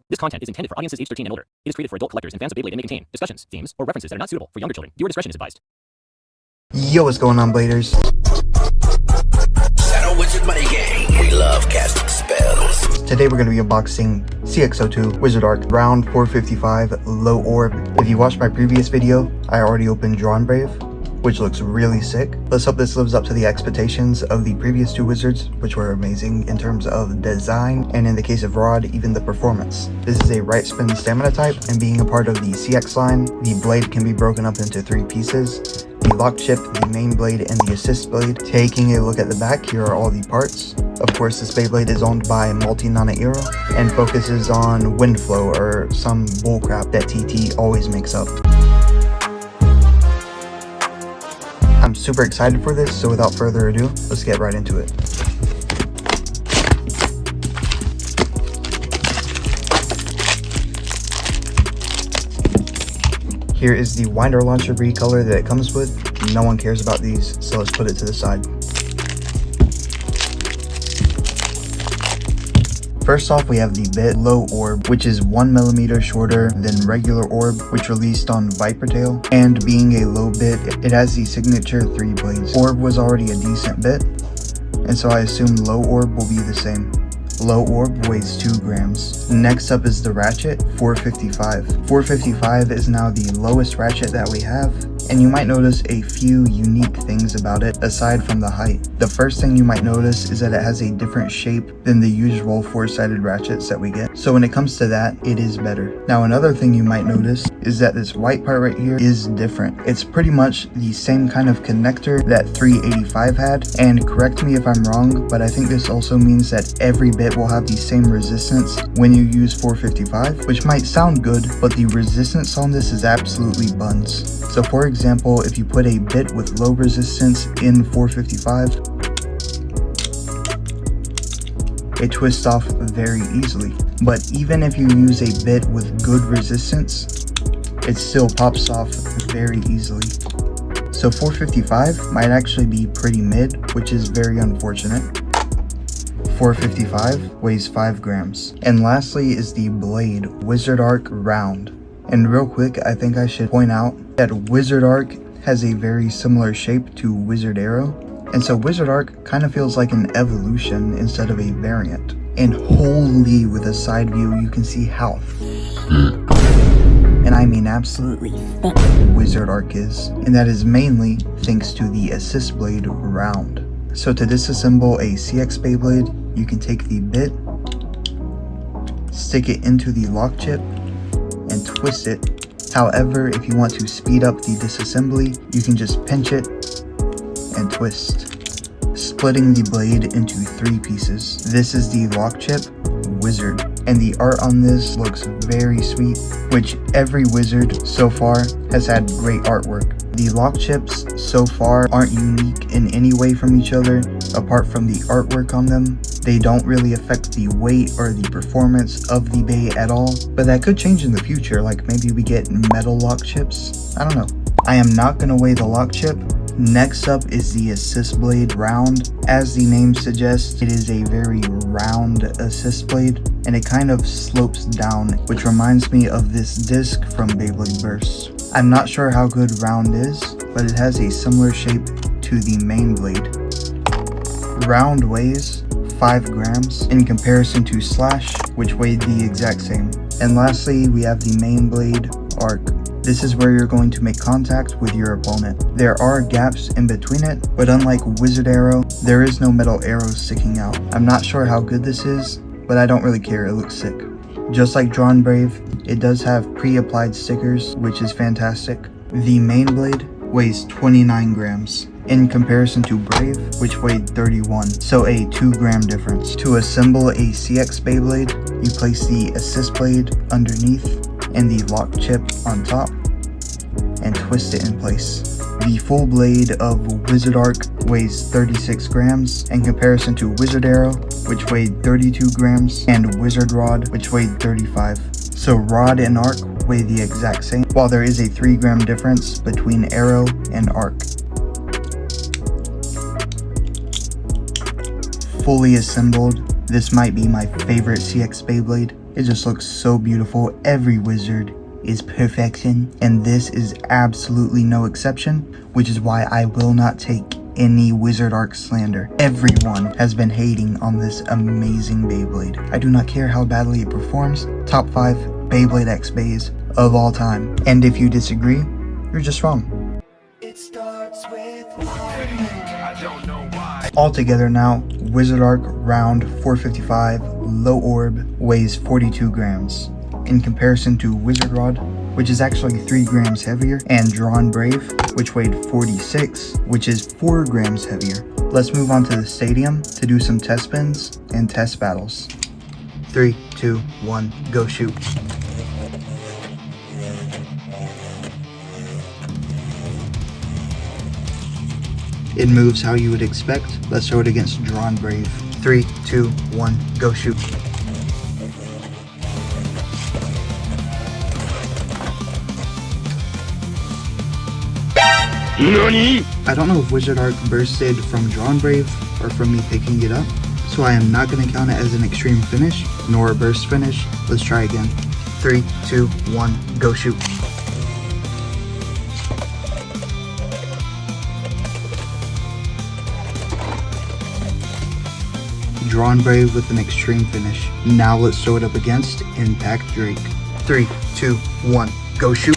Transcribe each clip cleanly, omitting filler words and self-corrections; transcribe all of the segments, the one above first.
This content is intended for audiences aged 13 and older. It is created for adult collectors and fans of Beyblade and may contain discussions, themes, or references that are not suitable for younger children. Viewer discretion is advised. Yo, what's going on, Bladers? Shadow Wizard Money Gang. We love casting spells. Today we're going to be unboxing CX-02 WizardArc round 455 low orb. If you watched my previous video, I already opened Drawn Brave, which looks really sick. Let's hope this lives up to the expectations of the previous two wizards, which were amazing in terms of design, and in the case of Rod, even the performance. This is a right spin stamina type, and being a part of the CX line, the blade can be broken up into 3 pieces. The lock chip, the main blade, and the assist blade. Taking a look at the back, here are all the parts. Of course, this Beyblade is owned by Multi-Nana Eero and focuses on wind flow, or some bullcrap that TT always makes up. I'm super excited for this, so without further ado, let's get right into it. Here is the winder launcher recolor that it comes with. No one cares about these, so let's put it to the side. First off, we have the bit low orb, which is 1mm shorter than regular orb, which released on Viper Tail. And being a low bit, it has the signature 3 blades. Orb was already a decent bit, and so I assume low orb will be the same. Low orb weighs 2 grams. Next up is the ratchet, 455. 455 is now the lowest ratchet that we have, and you might notice a few unique things about it aside from the height. The first thing you might notice is that it has a different shape than the usual 4-sided ratchets that we get. So when it comes to that, it is better. Now another thing you might notice is that this white part right here is different. It's pretty much the same kind of connector that 385 had, and correct me if I'm wrong, but I think this also means that every bit will have the same resistance when you use 455, which might sound good, but the resistance on this is absolutely buns. So for example, if you put a bit with low resistance in 455, it twists off very easily. But even if you use a bit with good resistance, it still pops off very easily. So 455 might actually be pretty mid, which is very unfortunate. 455 weighs 5 grams. And lastly is the blade, WizardArc round. And real quick, I think I should point out that WizardArc has a very similar shape to WizardArrow, and so WizardArc kind of feels like an evolution instead of a variant. And holy, with a side view, you can see how thick, and I mean absolutely thick, WizardArc is, and that is mainly thanks to the assist blade round. So to disassemble a CX Beyblade, you can take the bit, stick it into the lock chip, and twist it. However, if you want to speed up the disassembly, you can just pinch it and twist, splitting the blade into 3 pieces. This is the lock chip wizard, and the art on this looks very sweet, which every wizard so far has had great artwork. The lock chips so far aren't unique in any way from each other, apart from the artwork on them. They don't really affect the weight or the performance of the Bey at all, but that could change in the future, like maybe we get metal lock chips, I don't know. I am not going to weigh the lock chip. Next up is the assist blade round. As the name suggests, it is a very round assist blade, and it kind of slopes down, which reminds me of this disc from Beyblade Burst. I'm not sure how good round is, but it has a similar shape to the main blade. Round weighs 5 grams in comparison to Slash, which weighed the exact same. And lastly, we have the main blade arc. This is where you're going to make contact with your opponent. There are gaps in between it, but unlike WizardArrow, there is no metal arrows sticking out. I'm not sure how good this is, but I don't really care, it looks sick. Just like Drawn Brave, it does have pre-applied stickers, which is fantastic. The main blade weighs 29 grams. In comparison to Brave, which weighed 31, so a 2 gram difference. To assemble a CX Beyblade, you place the assist blade underneath and the lock chip on top, and twist it in place. The full blade of WizardArc weighs 36 grams in comparison to WizardArrow, which weighed 32 grams, and Wizard Rod, which weighed 35. So Rod and Arc weigh the exact same, while there is a 3 gram difference between Arrow and Arc. fully assembled, this might be my favorite CX Beyblade. It just looks so beautiful. Every wizard is perfection, and this is absolutely no exception, which is why I will not take any WizardArc slander. Everyone has been hating on this amazing Beyblade. I do not care how badly it performs. Top 5 Beyblade X Bays of all time. And if you disagree, you're just wrong. It starts with I don't know why. Altogether now, WizardArc Round 455 Low Orb weighs 42 grams. In comparison to Wizard Rod, which is actually 3 grams heavier, and Drawn Brave, which weighed 46, which is 4 grams heavier. Let's move on to the stadium to do some test spins and test battles. 3, 2, 1, go shoot. It moves how you would expect. Let's throw it against Drawn Brave. 3, 2, 1, go shoot. NANI?! I don't know if WizardArc bursted from Drawn Brave or from me picking it up, so I am not going to count it as an extreme finish, nor a burst finish. Let's try again. 3, 2, 1, go shoot. Drawn Brave with an extreme finish. Now let's throw it up against Impact Drake. 3, 2, 1, go shoot.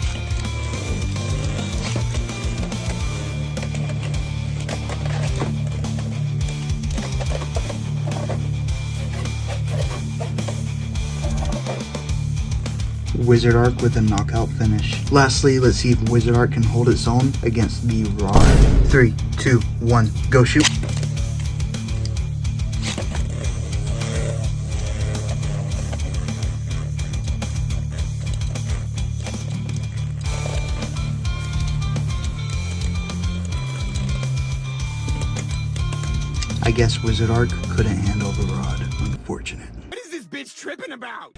WizardArc with a knockout finish. Lastly, let's see if WizardArc can hold its own against the Rod. 3, 2, 1, go shoot. I guess WizardArc couldn't handle the Rod. Unfortunate. What is this bitch tripping about?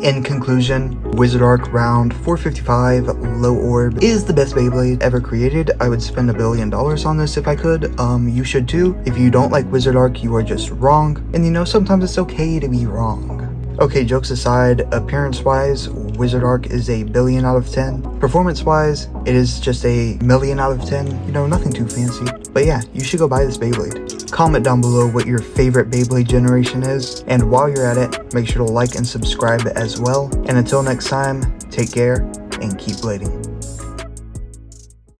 In conclusion, WizardArc Round 455 Low Orb is the best Beyblade ever created. I would spend $1 billion on this if I could. You should too. If you don't like WizardArc, you are just wrong. And you know, sometimes it's okay to be wrong. Okay, jokes aside, appearance-wise, WizardArc is a billion out of 10. Performance-wise, it is just a million out of 10. You know, nothing too fancy. But yeah, you should go buy this Beyblade. Comment down below what your favorite Beyblade generation is. And while you're at it, make sure to like and subscribe as well. And until next time, take care and keep blading.